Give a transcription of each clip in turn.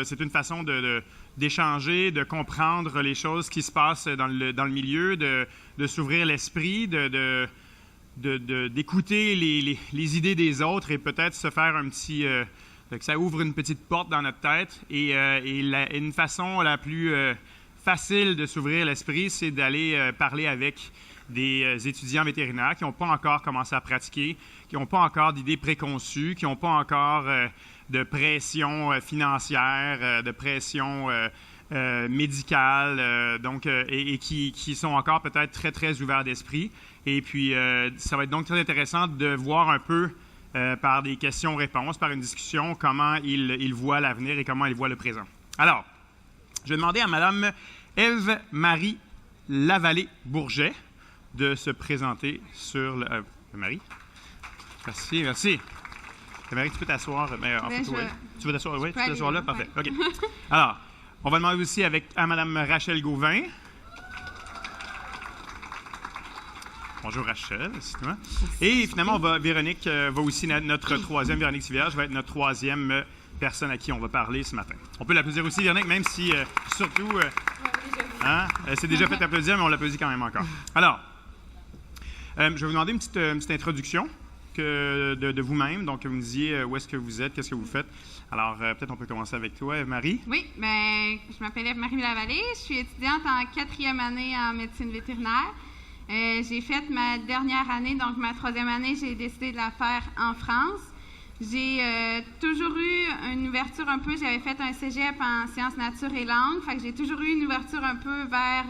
c'est une façon d'échanger, de comprendre les choses qui se passent dans le milieu, de s'ouvrir l'esprit, d'écouter les idées des autres et peut-être se faire un petit... que ça ouvre une petite porte dans notre tête. Et une façon la plus facile de s'ouvrir l'esprit, c'est d'aller parler avec des étudiants vétérinaires qui n'ont pas encore commencé à pratiquer, qui n'ont pas encore d'idées préconçues, qui n'ont pas encore de pression financière, de pression médicale, et qui sont encore peut-être très, très ouverts d'esprit. Et puis, ça va être donc très intéressant de voir un peu, par des questions-réponses, par une discussion, comment ils voient l'avenir et comment ils voient le présent. Alors, je vais demander à Mme Ève-Marie Lavallée-Bourget de se présenter sur le... Marie? Merci, merci. Marie, tu peux t'asseoir. En fait, ouais. Tu veux t'asseoir? Oui, tu peux t'asseoir là? Parfait. OK. Alors, on va demander aussi à Mme Rachel Gauvin. Bonjour Rachel, c'est toi. Et finalement, Véronique va aussi, notre troisième, Véronique Sivierge, va être notre troisième personne à qui on va parler ce matin. On peut l'applaudir aussi, Véronique, même si, surtout, elle s'est déjà fait applaudir, mais on l'applaudit quand même encore. Alors, je vais vous demander une petite introduction de vous-même. Donc, vous me disiez où est-ce que vous êtes, qu'est-ce que vous faites. Alors, peut-être on peut commencer avec toi, Marie. Oui, bien, je m'appelle Ève-Marie Lavallée. Je suis étudiante en 4e année en médecine vétérinaire. J'ai fait ma dernière année, donc ma 3e année, j'ai décidé de la faire en France. J'ai toujours eu une ouverture un peu, j'avais fait un cégep en sciences, nature et langue, fait que j'ai toujours eu une ouverture un peu vers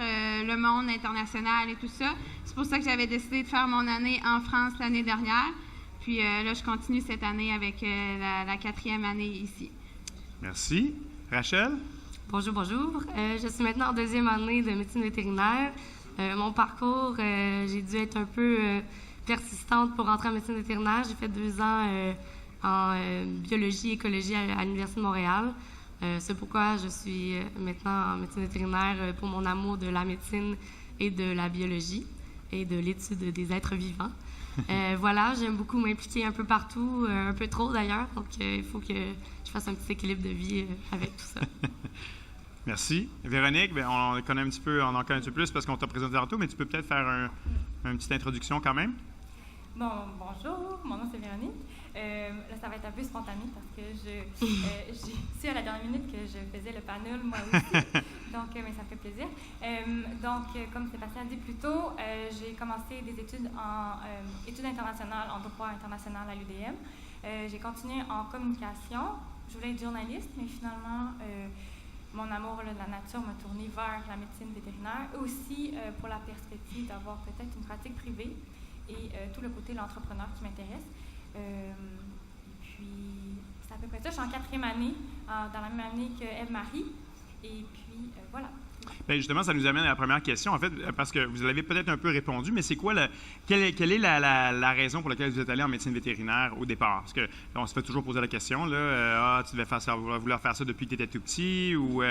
le monde international et tout ça. C'est pour ça que j'avais décidé de faire mon année en France l'année dernière. Puis là, je continue cette année avec la 4e année ici. Merci. Rachel? Bonjour, bonjour. Je suis maintenant en 2e année de médecine vétérinaire. Mon parcours, j'ai dû être un peu persistante pour rentrer en médecine vétérinaire. J'ai fait 2 ans en biologie et écologie à l'Université de Montréal. C'est pourquoi je suis maintenant en médecine vétérinaire pour mon amour de la médecine et de la biologie et de l'étude des êtres vivants. Voilà, j'aime beaucoup m'impliquer un peu partout, un peu trop d'ailleurs, donc il faut que je fasse un petit équilibre de vie avec tout ça. Merci. Véronique, on en connaît un petit peu plus parce qu'on t'a présenté tantôt, mais tu peux peut-être faire une petite introduction quand même? Bon, bonjour, mon nom c'est Véronique. Là, ça va être un peu spontané parce que j'ai su à la dernière minute que je faisais le panel moi aussi, donc mais ça fait plaisir. Comme Sébastien a dit plus tôt, j'ai commencé des études en études internationales, en droit international à l'UDM. J'ai continué en communication. Je voulais être journaliste, mais finalement, mon amour de la nature m'a tournée vers la médecine vétérinaire, et aussi pour la perspective d'avoir peut-être une pratique privée et tout le côté de l'entrepreneur qui m'intéresse. Puis, c'est à peu près ça. Je suis en 4e année, dans la même année que Ève-Marie. Et puis, voilà. Bien, justement, ça nous amène à la première question, en fait, parce que vous l'avez peut-être un peu répondu, mais c'est quoi quelle est la raison pour laquelle vous êtes allé en médecine vétérinaire au départ? Parce que on se fait toujours poser la question, là, tu devais vouloir faire ça depuis que tu étais tout petit, ou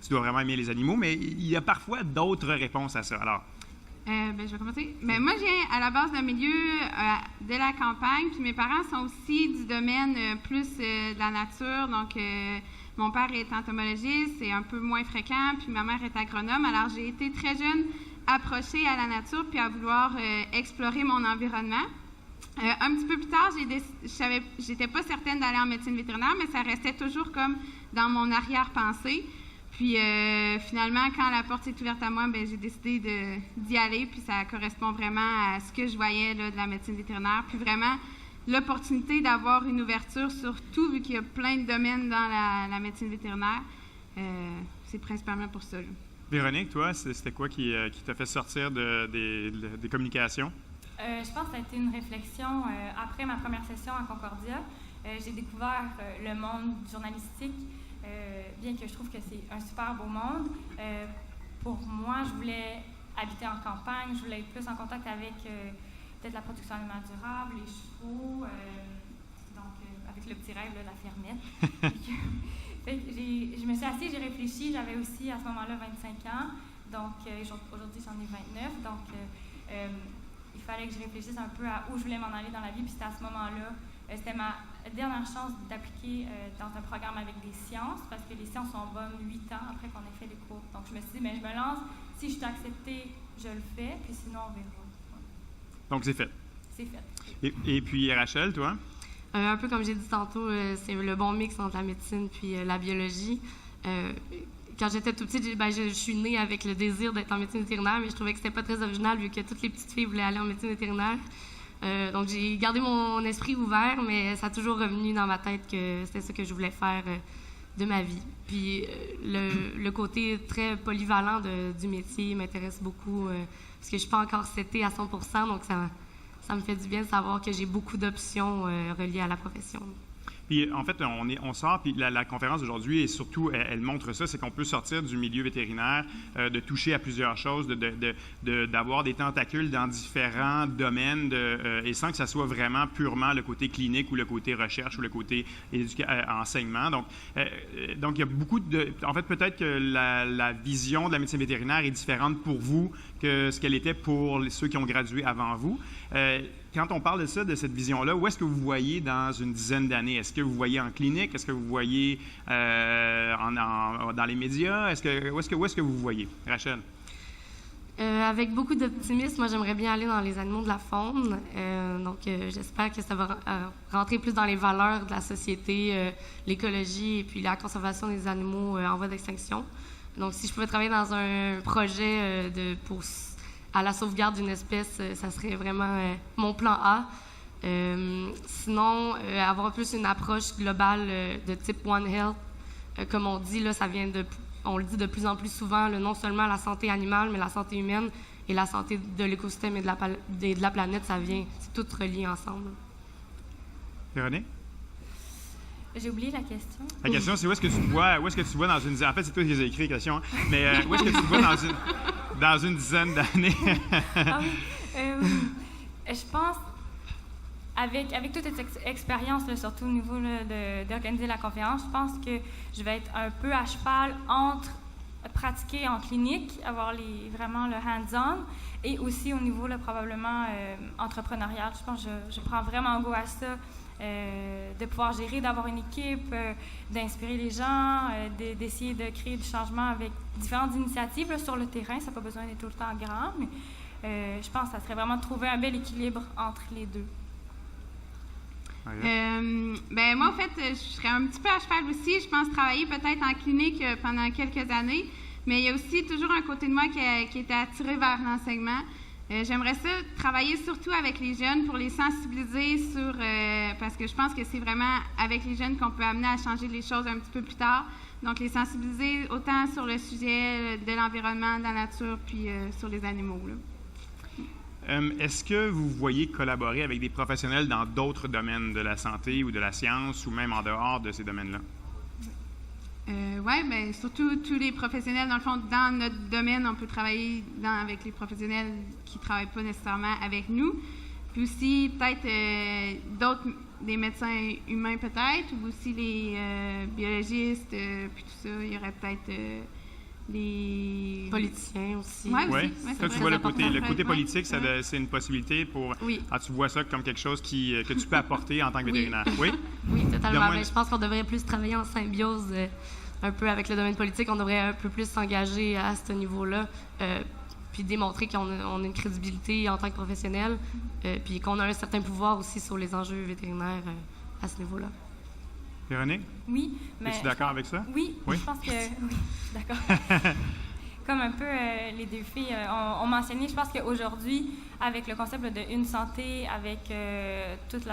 tu dois vraiment aimer les animaux, mais il y a parfois d'autres réponses à ça. Alors, je vais commencer. Moi, je viens à la base d'un milieu de la campagne, puis mes parents sont aussi du domaine plus de la nature, donc mon père est entomologiste, c'est un peu moins fréquent, puis ma mère est agronome. Alors, j'ai été très jeune approchée à la nature puis à vouloir explorer mon environnement. Un petit peu plus tard, j'étais pas certaine d'aller en médecine vétérinaire, mais ça restait toujours comme dans mon arrière-pensée. Puis finalement, quand la porte s'est ouverte à moi, j'ai décidé d'y aller, puis ça correspond vraiment à ce que je voyais là, de la médecine vétérinaire. Puis vraiment, l'opportunité d'avoir une ouverture sur tout, vu qu'il y a plein de domaines dans la médecine vétérinaire, c'est principalement pour ça. Là. Véronique, toi, c'était quoi qui t'a fait sortir des communications? Je pense que ça a été une réflexion. Après ma première session à Concordia, j'ai découvert le monde journalistique, bien que je trouve que c'est un super beau monde. Pour moi, je voulais habiter en campagne, je voulais être plus en contact avec peut-être la production animale durable, les chevaux, avec le petit rêve, là, la fermette. Je me suis assise, j'ai réfléchi, j'avais aussi à ce moment-là 25 ans, donc aujourd'hui j'en ai 29, donc il fallait que je réfléchisse un peu à où je voulais m'en aller dans la vie. Puis c'était à ce moment-là, c'était ma dernière chance d'appliquer dans un programme avec des sciences, parce que les sciences sont bonnes 8 ans après qu'on ait fait les cours. Donc je me suis dit, je me lance, si je suis acceptée, je le fais, puis sinon on verra. Ouais. Donc c'est fait. C'est fait. Et puis Rachel, toi? Un peu comme j'ai dit tantôt, c'est le bon mix entre la médecine puis la biologie. Quand j'étais tout petite, je suis née avec le désir d'être en médecine vétérinaire, mais je trouvais que c'était pas très original vu que toutes les petites filles voulaient aller en médecine vétérinaire. Donc j'ai gardé mon esprit ouvert, mais ça a toujours revenu dans ma tête que c'était ça que je voulais faire de ma vie. Puis le côté très polyvalent du métier m'intéresse beaucoup parce que je suis pas encore setée à 100%, donc ça me fait du bien de savoir que j'ai beaucoup d'options reliées à la profession. Puis, en fait, on sort, puis la conférence d'aujourd'hui, et surtout, elle montre ça, c'est qu'on peut sortir du milieu vétérinaire, de toucher à plusieurs choses, d'avoir des tentacules dans différents domaines, et sans que ça soit vraiment purement le côté clinique ou le côté recherche ou le côté enseignement. Donc, il y a beaucoup de... En fait, peut-être que la vision de la médecine vétérinaire est différente pour vous que ce qu'elle était pour ceux qui ont gradué avant vous. Quand on parle de ça, de cette vision-là, où est-ce que vous voyez dans une dizaine d'années? Est-ce que vous voyez en clinique? Est-ce que vous voyez dans les médias? Où est-ce que vous voyez? Rachel? Avec beaucoup d'optimisme, moi, j'aimerais bien aller dans les animaux de la faune. Donc, j'espère que ça va rentrer plus dans les valeurs de la société, l'écologie et puis la conservation des animaux en voie d'extinction. Donc, si je pouvais travailler dans un projet à la sauvegarde d'une espèce, ça serait vraiment mon plan A. Sinon, avoir plus une approche globale de type One Health, comme on dit, là, on le dit de plus en plus souvent, non seulement la santé animale, mais la santé humaine et la santé de l'écosystème et de la planète, c'est tout relié ensemble. Véronique? J'ai oublié la question. La question, c'est où est-ce que tu te vois dans une... En fait, c'est toi qui les as écrit, la question, hein? Mais où est-ce que tu te vois dans une dizaine d'années? Ah oui. Je pense, avec toute cette expérience, là, surtout au niveau d'organiser la conférence, je pense que je vais être un peu à cheval entre pratiquer en clinique, avoir vraiment le hands-on, et aussi au niveau là, probablement entrepreneurial. Je pense que je prends vraiment goût à ça. De pouvoir gérer, d'avoir une équipe, d'inspirer les gens, d'essayer de créer du changement avec différentes initiatives là, sur le terrain. Ça n'a pas besoin d'être tout le temps grand, mais je pense que ça serait vraiment de trouver un bel équilibre entre les deux. Moi, en fait, je serais un petit peu à cheval aussi. Je pense travailler peut-être en clinique pendant quelques années, mais il y a aussi toujours un côté de moi qui était attiré vers l'enseignement. J'aimerais ça travailler surtout avec les jeunes pour les sensibiliser parce que je pense que c'est vraiment avec les jeunes qu'on peut amener à changer les choses un petit peu plus tard. Donc, les sensibiliser autant sur le sujet de l'environnement, de la nature, puis sur les animaux, là. Est-ce que vous voyez collaborer avec des professionnels dans d'autres domaines de la santé ou de la science ou même en dehors de ces domaines-là? Oui, surtout tous les professionnels, dans le fond, dans notre domaine, on peut travailler avec les professionnels qui ne travaillent pas nécessairement avec nous. Puis aussi, peut-être des médecins humains peut-être, ou aussi les biologistes, puis tout ça. Il y aurait peut-être des... politiciens aussi. Oui. Toi, tu vois le côté politique, c'est une possibilité pour... Oui. Tu vois ça comme quelque chose que tu peux apporter en tant que vétérinaire. Oui? Oui, totalement. Je pense qu'on devrait plus travailler en symbiose un peu avec le domaine politique. On devrait un peu plus s'engager à ce niveau-là, puis démontrer qu'on a une crédibilité en tant que professionnel, puis qu'on a un certain pouvoir aussi sur les enjeux vétérinaires à ce niveau-là. Véronique? Oui. Es-tu d'accord avec ça? Oui, je pense que... Oui, je suis d'accord. Comme un peu les deux filles ont mentionné, je pense qu'aujourd'hui, avec le concept de une santé, avec toute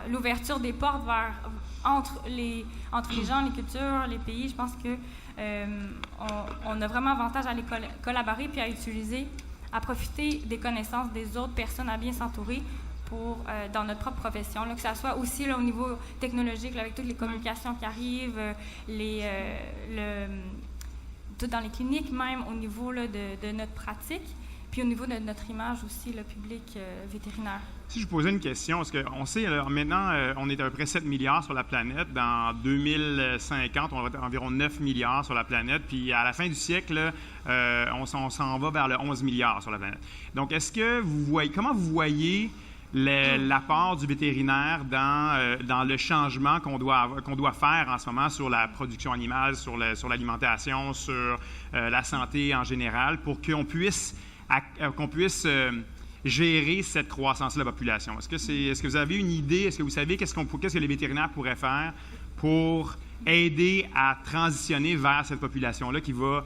l'ouverture des portes entre les gens, les cultures, les pays, je pense que on a vraiment avantage à les collaborer puis à profiter des connaissances des autres personnes, à bien s'entourer dans notre propre profession, là, que ça soit aussi là, au niveau technologique, là, avec toutes les communications qui arrivent, tout dans les cliniques même, au niveau là, de notre pratique. puis au niveau de notre image aussi, le public vétérinaire. Si je vous posais une question, parce qu'on sait, maintenant, on est à peu près 7 milliards sur la planète. Dans 2050, on va être environ 9 milliards sur la planète. Puis à la fin du siècle, on s'en va vers le 11 milliards sur la planète. Donc, comment vous voyez l'apport du vétérinaire dans le changement qu'on doit faire en ce moment sur la production animale, sur l'alimentation, sur la santé en général, pour qu'on puisse gérer cette croissance de la population? Est-ce que vous avez une idée? Est-ce que vous savez qu'est-ce que les vétérinaires pourraient faire pour aider à transitionner vers cette population-là qui va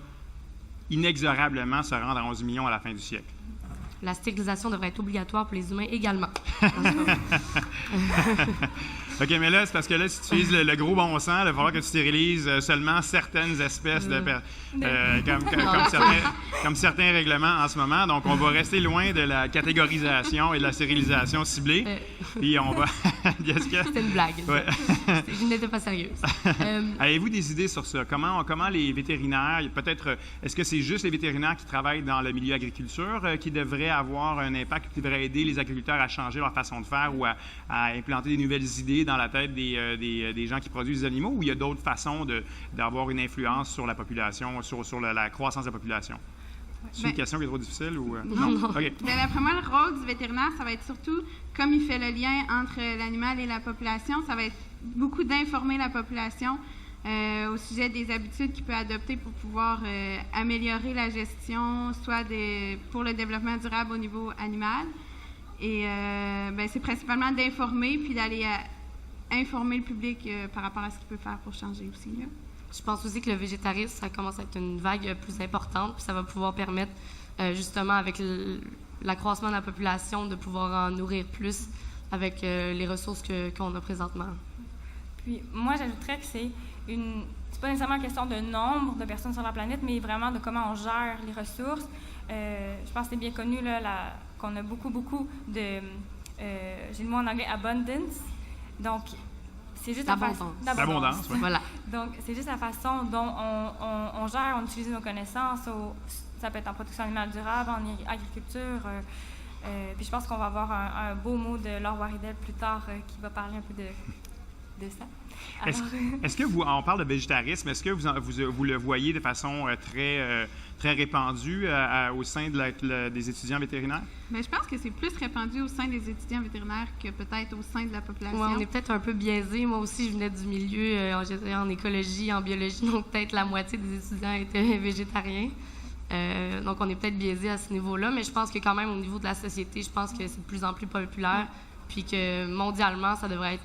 inexorablement se rendre à 11 millions à la fin du siècle? La stérilisation devrait être obligatoire pour les humains également. OK, mais là, c'est parce que là, si tu utilises le gros bon sens, il va falloir que tu stérilises seulement certaines espèces comme certains règlements en ce moment. Donc, on va rester loin de la catégorisation et de la stérilisation ciblée. Puis, on va... C'était une blague. Ouais. Je n'étais pas sérieuse. Avez-vous des idées sur ça? Comment les vétérinaires, peut-être, est-ce que c'est juste les vétérinaires qui travaillent dans le milieu agriculture qui devraient avoir un impact, qui devraient aider les agriculteurs à changer leur façon de faire ou à implanter des nouvelles idées dans la tête des gens qui produisent des animaux, ou il y a d'autres façons d'avoir une influence sur la population, sur la croissance de la population? C'est une question qui est trop difficile ou... Non. OK. Bien, d'après moi, le rôle du vétérinaire, ça va être surtout, comme il fait le lien entre l'animal et la population, ça va être beaucoup d'informer la population au sujet des habitudes qu'il peut adopter pour pouvoir améliorer la gestion, soit pour le développement durable au niveau animal. Et c'est principalement d'informer puis d'aller informer le public par rapport à ce qu'il peut faire pour changer aussi. Là. Je pense aussi que le végétarisme, ça commence à être une vague plus importante, puis ça va pouvoir permettre, justement, avec l'accroissement de la population, de pouvoir en nourrir plus avec les ressources qu'on a présentement. Puis, moi, j'ajouterais que c'est pas nécessairement une question de nombre de personnes sur la planète, mais vraiment de comment on gère les ressources. Je pense que c'est bien connu là, qu'on a beaucoup de... j'ai le mot en anglais, abundance. Donc, c'est juste l'abondance. Oui. Voilà. Donc, c'est juste la façon dont on gère, on utilise nos connaissances. Ça peut être en production animale durable, en agriculture. Puis je pense qu'on va avoir un beau mot de Laure Waridel plus tard qui va parler un peu de ça. Alors, est-ce que on parle de végétarisme, est-ce que vous le voyez de façon très répandue au sein des étudiants vétérinaires? Bien, je pense que c'est plus répandu au sein des étudiants vétérinaires que peut-être au sein de la population. Ouais, on est peut-être un peu biaisé. Moi aussi, je venais du milieu en écologie, en biologie, donc peut-être la moitié des étudiants étaient végétariens. Donc, on est peut-être biaisé à ce niveau-là, mais je pense que quand même, au niveau de la société, je pense que c'est de plus en plus populaire, puis que mondialement, ça devrait être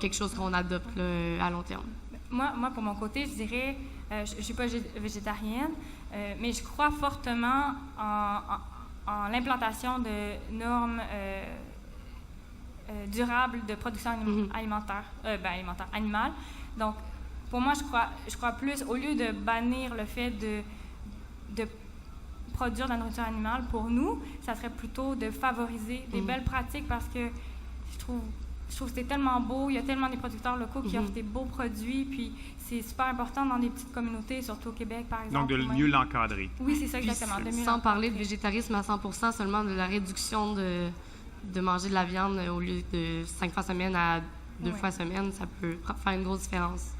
quelque chose qu'on adopte à long terme. Moi, pour mon côté, je dirais, je ne suis pas végétarienne, mais je crois fortement en l'implantation de normes durables de production animale. Donc, pour moi, je crois plus, au lieu de bannir le fait de produire de la nourriture animale, pour nous, ça serait plutôt de favoriser des belles pratiques, parce que je trouve que c'est tellement beau, il y a tellement des producteurs locaux qui offrent des beaux produits, puis c'est super important dans des petites communautés, surtout au Québec, par exemple. Donc, de mieux l'encadrer. Oui, c'est ça, exactement. Sans parler de végétarisme à 100%, seulement de la réduction de manger de la viande au lieu de 5 fois semaine à 2 fois semaine, ça peut faire une grosse différence.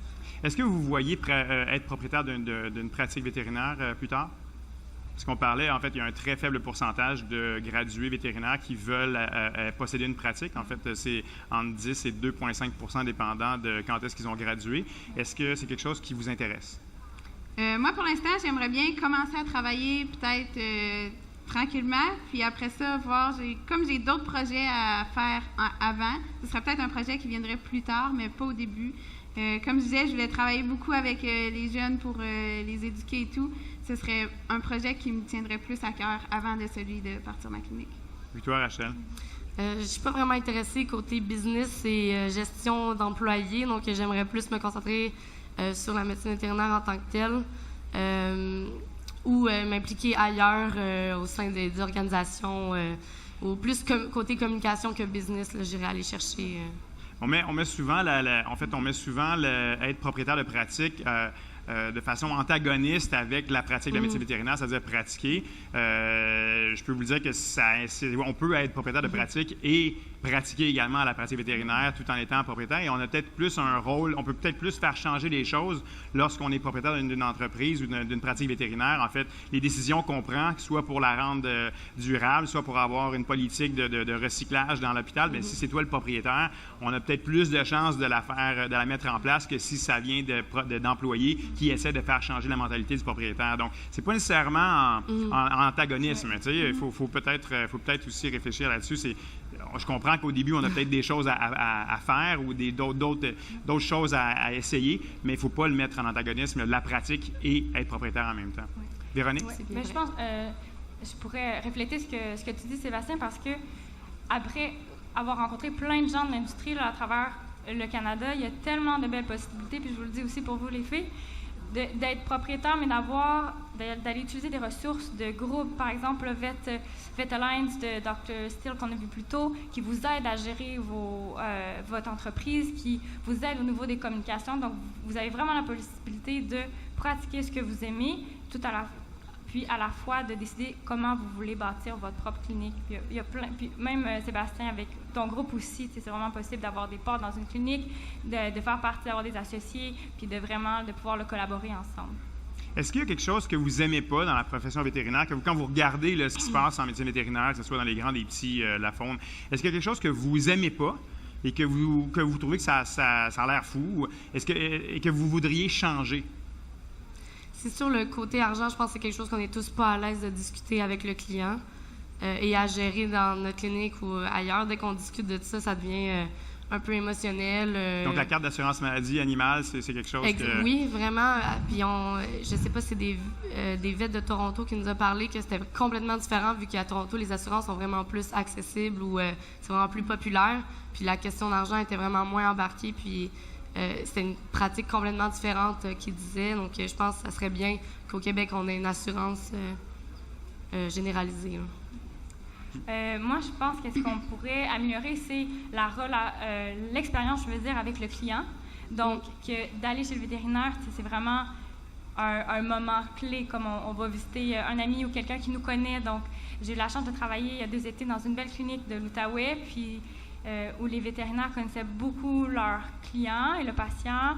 Est-ce que vous voyez être propriétaire d'une pratique vétérinaire plus tard? Parce qu'on parlait, en fait, il y a un très faible pourcentage de gradués vétérinaires qui veulent posséder une pratique. En fait, c'est entre 10 et 2,5 % dépendant de quand est-ce qu'ils ont gradué. Est-ce que c'est quelque chose qui vous intéresse? Moi, pour l'instant, j'aimerais bien commencer à travailler peut-être tranquillement, puis après ça, voir, comme j'ai d'autres projets à faire avant, ce serait peut-être un projet qui viendrait plus tard, mais pas au début. Comme je disais, je voulais travailler beaucoup avec les jeunes pour les éduquer et tout. Ce serait un projet qui me tiendrait plus à cœur avant de celui de partir ma clinique. Et toi, Rachel? Je ne suis pas vraiment intéressée côté business et gestion d'employés, donc j'aimerais plus me concentrer sur la médecine vétérinaire en tant que telle ou m'impliquer ailleurs au sein des organisations ou plus côté communication que business. Là, j'irais aller chercher... On met souvent, être propriétaire de pratique de façon antagoniste avec la pratique de la médecine vétérinaire, c'est-à-dire pratiquer. Je peux vous dire que on peut être propriétaire de pratique et pratiquer également la pratique vétérinaire tout en étant propriétaire. Et on a peut-être plus un rôle, on peut peut-être plus faire changer les choses lorsqu'on est propriétaire d'une entreprise ou d'une pratique vétérinaire. En fait, les décisions qu'on prend, soit pour la rendre durable, soit pour avoir une politique de recyclage dans l'hôpital, bien, si c'est toi le propriétaire, on a peut-être plus de chances de la mettre en place que si ça vient d'employés qui essaient de faire changer la mentalité du propriétaire. Donc, c'est pas nécessairement en antagonisme. Il faut peut-être aussi réfléchir là-dessus. Je comprends qu'au début, on a peut-être des choses à faire ou d'autres choses à essayer, mais il ne faut pas le mettre en antagonisme, la pratique et être propriétaire en même temps. Oui. Véronique? Oui. Mais je pense je pourrais refléter ce que tu dis, Sébastien, parce que après avoir rencontré plein de gens de l'industrie là, à travers le Canada, il y a tellement de belles possibilités, puis je vous le dis aussi pour vous, les filles, d'être propriétaire, mais d'aller utiliser des ressources de groupes, par exemple Vet Alliance de Dr. Steele qu'on a vu plus tôt, qui vous aide à gérer votre entreprise, qui vous aide au niveau des communications. Donc, vous avez vraiment la possibilité de pratiquer ce que vous aimez, puis à la fois de décider comment vous voulez bâtir votre propre clinique. Puis il y a plein, puis même Sébastien, avec ton groupe aussi, c'est vraiment possible d'avoir des parts dans une clinique, de faire partie, d'avoir des associés, puis de pouvoir le collaborer ensemble. Est-ce qu'il y a quelque chose que vous n'aimez pas dans la profession vétérinaire, quand vous regardez ce qui se passe en médecine vétérinaire, que ce soit dans les grands, des petits, la faune, est-ce qu'il y a quelque chose que vous n'aimez pas et que vous trouvez que ça a l'air fou, et que vous voudriez changer? C'est sûr, le côté argent, je pense que c'est quelque chose qu'on n'est tous pas à l'aise de discuter avec le client et à gérer dans notre clinique ou ailleurs. Dès qu'on discute de ça, ça devient un peu émotionnel. Donc, la carte d'assurance maladie animale, c'est quelque chose que... Oui, vraiment. Puis, je sais pas si c'est des vets de Toronto qui nous a parlé que c'était complètement différent, vu qu'à Toronto, les assurances sont vraiment plus accessibles ou c'est vraiment plus populaire. Puis, la question d'argent était vraiment moins embarquée. Puis, c'était une pratique complètement différente qu'il disait. Donc, je pense que ça serait bien qu'au Québec, on ait une assurance généralisée. Moi, je pense que ce qu'on pourrait améliorer, c'est l'expérience, je veux dire, avec le client. Donc, d'aller chez le vétérinaire, c'est vraiment un moment clé, comme on va visiter un ami ou quelqu'un qui nous connaît. Donc, j'ai eu la chance de travailler il y a 2 étés dans une belle clinique de l'Outaouais, puis où les vétérinaires connaissaient beaucoup leurs clients et le patient.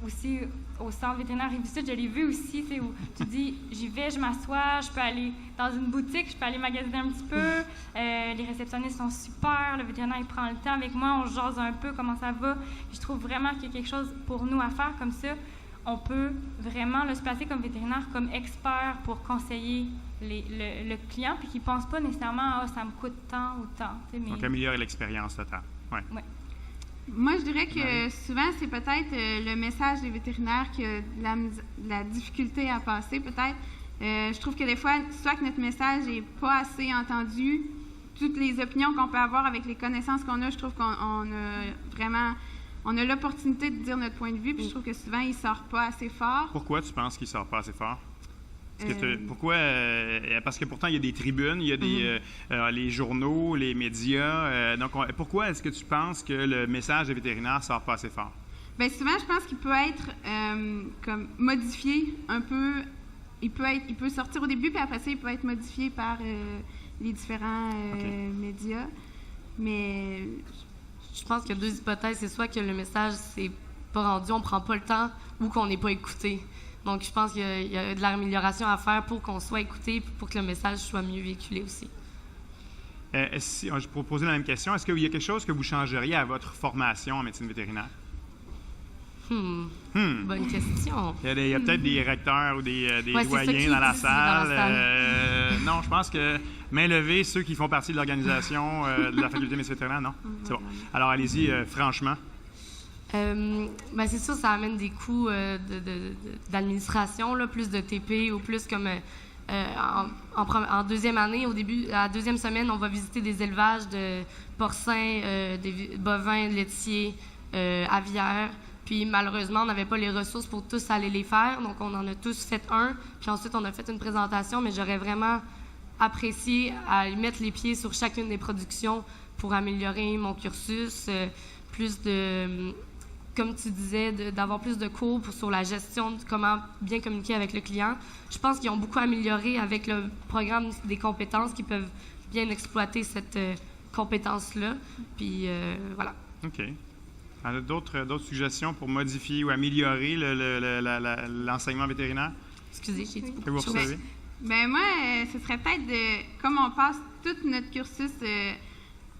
Aussi, au centre vétérinaire Rive-Sud, je l'ai vu aussi, où tu dis, j'y vais, je m'assois, je peux aller dans une boutique, je peux aller magasiner un petit peu. Les réceptionnistes sont super, le vétérinaire, il prend le temps avec moi, on jase un peu, comment ça va. Je trouve vraiment qu'il y a quelque chose pour nous à faire comme ça. On peut vraiment se placer comme vétérinaire, comme expert pour conseiller le client, puis qu'il ne pense pas nécessairement « Ah, ça me coûte tant ou tant ». Donc, améliorer l'expérience totale. Ouais. Ouais. Moi, je dirais que souvent, c'est peut-être le message des vétérinaires qui a de la difficulté à passer, peut-être. Je trouve que des fois, soit que notre message n'est pas assez entendu, toutes les opinions qu'on peut avoir avec les connaissances qu'on a, je trouve on a l'opportunité de dire notre point de vue, puis je trouve que souvent, il ne sort pas assez fort. Pourquoi tu penses qu'il ne sort pas assez fort? Pourquoi? Parce que pourtant, il y a des tribunes, il y a les journaux, les médias. Donc, pourquoi est-ce que tu penses que le message des vétérinaires ne sort pas assez fort? Bien, souvent, je pense qu'il peut être comme modifié un peu. Il peut sortir au début, puis après ça, il peut être modifié par les différents médias. Mais je pense qu'il y a 2 hypothèses. C'est soit que le message s'est pas rendu, on ne prend pas le temps, ou qu'on n'est pas écouté. Donc, je pense qu'il y a de l'amélioration à faire pour qu'on soit écouté et pour que le message soit mieux véhiculé aussi. Je pourrais poser la même question. Est-ce qu'il y a quelque chose que vous changeriez à votre formation en médecine vétérinaire? Bonne question. Il y a peut-être des recteurs ou des doyens dans la salle. Non, je pense que main levée, ceux qui font partie de l'organisation de la faculté de médecine vétérinaire, non? C'est bon. Alors, allez-y, franchement. C'est sûr, ça amène des coûts d'administration, plus de TP ou plus comme en 2e année, au début, à la 2e semaine, on va visiter des élevages de porcins, des bovins, laitiers, aviaires. Puis malheureusement, on n'avait pas les ressources pour tous aller les faire, donc on en a tous fait un. Puis ensuite, on a fait une présentation, mais j'aurais vraiment apprécié à mettre les pieds sur chacune des productions pour améliorer mon cursus, plus de comme tu disais, d'avoir plus de cours sur la gestion, de comment bien communiquer avec le client. Je pense qu'ils ont beaucoup amélioré avec le programme des compétences, qui peuvent bien exploiter cette compétence-là. Puis voilà. OK. Alors, d'autres suggestions pour modifier ou améliorer l'enseignement vétérinaire? Excusez, j'ai dit beaucoup Que vous de choses. recevez? Ben moi, ce serait peut-être comme on passe tout notre cursus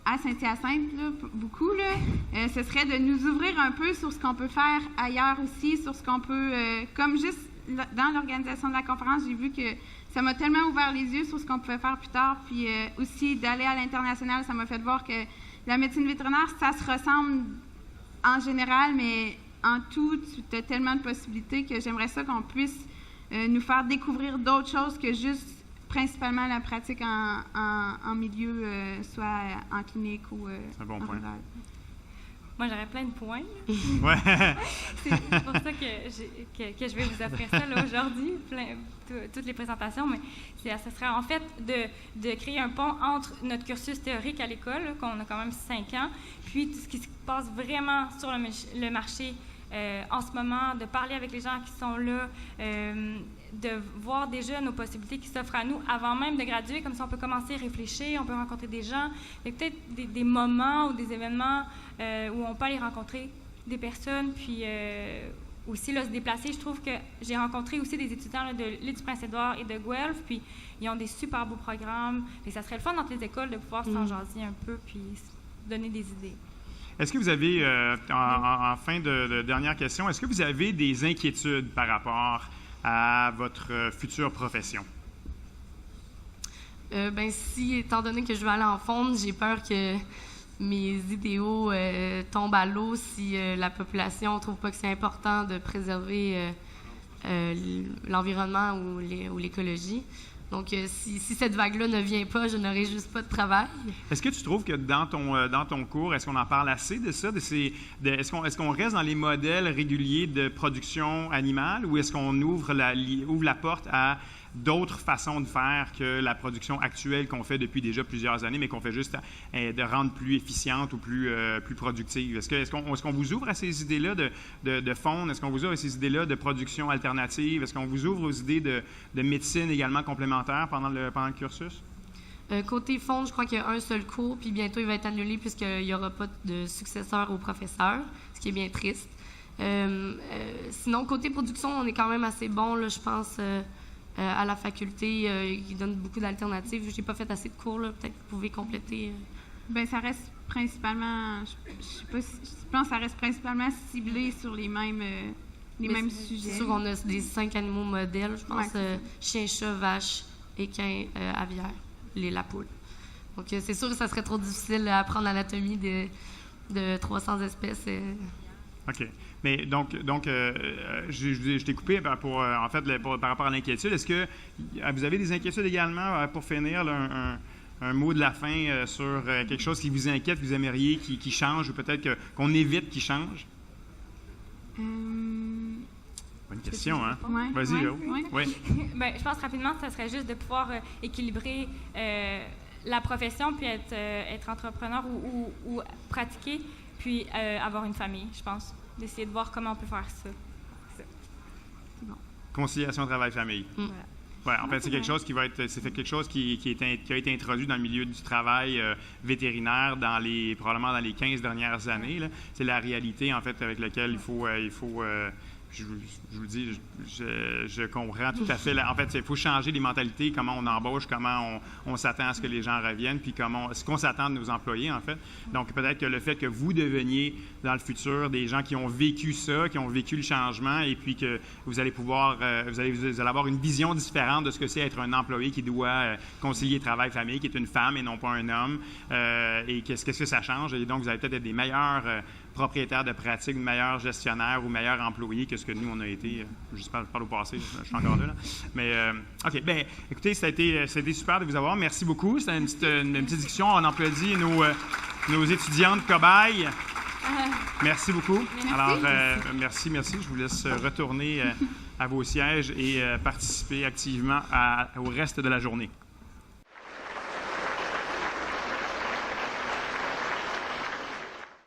à Saint-Hyacinthe, là, beaucoup, là, ce serait de nous ouvrir un peu sur ce qu'on peut faire ailleurs aussi, sur ce qu'on peut, comme juste dans l'organisation de la conférence, j'ai vu que ça m'a tellement ouvert les yeux sur ce qu'on pouvait faire plus tard, puis aussi d'aller à l'international, ça m'a fait voir que la médecine vétérinaire, ça se ressemble en général, mais en tout, tu as tellement de possibilités que j'aimerais ça qu'on puisse nous faire découvrir d'autres choses que juste principalement la pratique en milieu, soit en clinique ou un bon en point. rural. Moi, j'aurais plein de points. Ouais. C'est pour ça que je vais vous offrir ça là, aujourd'hui, toutes les présentations. Mais ça serait en fait de créer un pont entre notre cursus théorique à l'école, là, qu'on a quand même 5 ans, puis tout ce qui se passe vraiment sur le marché en ce moment, de parler avec les gens qui sont là, de voir déjà nos possibilités qui s'offrent à nous avant même de graduer, comme ça on peut commencer à réfléchir, on peut rencontrer des gens. Il y a peut-être des moments ou des événements où on peut aller rencontrer des personnes, puis aussi là, se déplacer. Je trouve que j'ai rencontré aussi des étudiants là, de l'île du Prince-Édouard et de Guelph, puis ils ont des super beaux programmes. Et ça serait le fun dans les écoles de pouvoir s'en jaser un peu, puis donner des idées. Est-ce que vous avez, en fin de dernière question, est-ce que vous avez des inquiétudes par rapport à votre future profession? Étant donné que je vais aller en fonde, j'ai peur que mes idéaux tombent à l'eau si la population ne trouve pas que c'est important de préserver l'environnement ou l'écologie. Donc, si cette vague-là ne vient pas, je n'aurai juste pas de travail. Est-ce que tu trouves que dans ton cours, est-ce qu'on en parle assez de ça? Est-ce qu'on reste dans les modèles réguliers de production animale ou est-ce qu'on ouvre la porte à d'autres façons de faire que la production actuelle qu'on fait depuis déjà plusieurs années, mais qu'on fait juste de rendre plus efficiente ou plus productive? Est-ce qu'on vous ouvre à ces idées-là de faune? Est-ce qu'on vous ouvre à ces idées-là de production alternative? Est-ce qu'on vous ouvre aux idées de médecine également complémentaire pendant le cursus? Côté faune, je crois qu'il y a un seul cours, puis bientôt il va être annulé puisqu'il n'y aura pas de successeur au professeur, ce qui est bien triste. Sinon, côté production, on est quand même assez bon, là, je pense, à la faculté, qui donne beaucoup d'alternatives. Je n'ai pas fait assez de cours, là. Peut-être que vous pouvez compléter. Bien, ça reste principalement, je pense que ça reste principalement ciblé sur les mêmes sujets. C'est sûr qu'on a des 5 animaux modèles, je pense, chien, chat, vache, équin, aviaire, la poule. Donc, c'est sûr que ça serait trop difficile à apprendre l'anatomie de 300 espèces. OK. Mais donc je t'ai coupé par rapport à l'inquiétude. Est-ce que vous avez des inquiétudes également pour finir là, un mot de la fin sur quelque chose qui vous inquiète, que vous aimeriez qui change ou peut-être qu'on évite qu'il change? Bonne question, hein? Ouais. Vas-y, Léo. Ouais. Bien, je pense rapidement que ça serait juste de pouvoir équilibrer la profession puis être entrepreneur ou pratiquer, puis avoir une famille, je pense. D'essayer de voir comment on peut faire ça. C'est bon. Conciliation travail-famille. Voilà. Ouais, en fait, c'est quelque chose qui a été introduit dans le milieu du travail vétérinaire probablement dans les 15 dernières années. Là. C'est la réalité, en fait, avec laquelle il faut je vous dis, je comprends tout à fait. En fait, il faut changer les mentalités, comment on embauche, comment on s'attend à ce que les gens reviennent, puis ce qu'on s'attend de nos employés, en fait. Donc, peut-être que le fait que vous deveniez, dans le futur, des gens qui ont vécu ça, qui ont vécu le changement, et puis que vous allez pouvoir, vous allez avoir une vision différente de ce que c'est être un employé qui doit concilier travail-famille, qui est une femme et non pas un homme, et qu'est-ce que ça change. Et donc, vous allez peut-être être des meilleurs propriétaire de pratique, meilleur gestionnaire ou meilleur employé que ce que nous, on a été. Je parle au passé, je suis encore là. Mais, OK. Bien, écoutez, ça a été super de vous avoir. Merci beaucoup. C'était une petite discussion. On applaudit nos étudiantes cobayes. Merci beaucoup. Merci. Alors, merci. Je vous laisse retourner à vos sièges et participer activement au reste de la journée.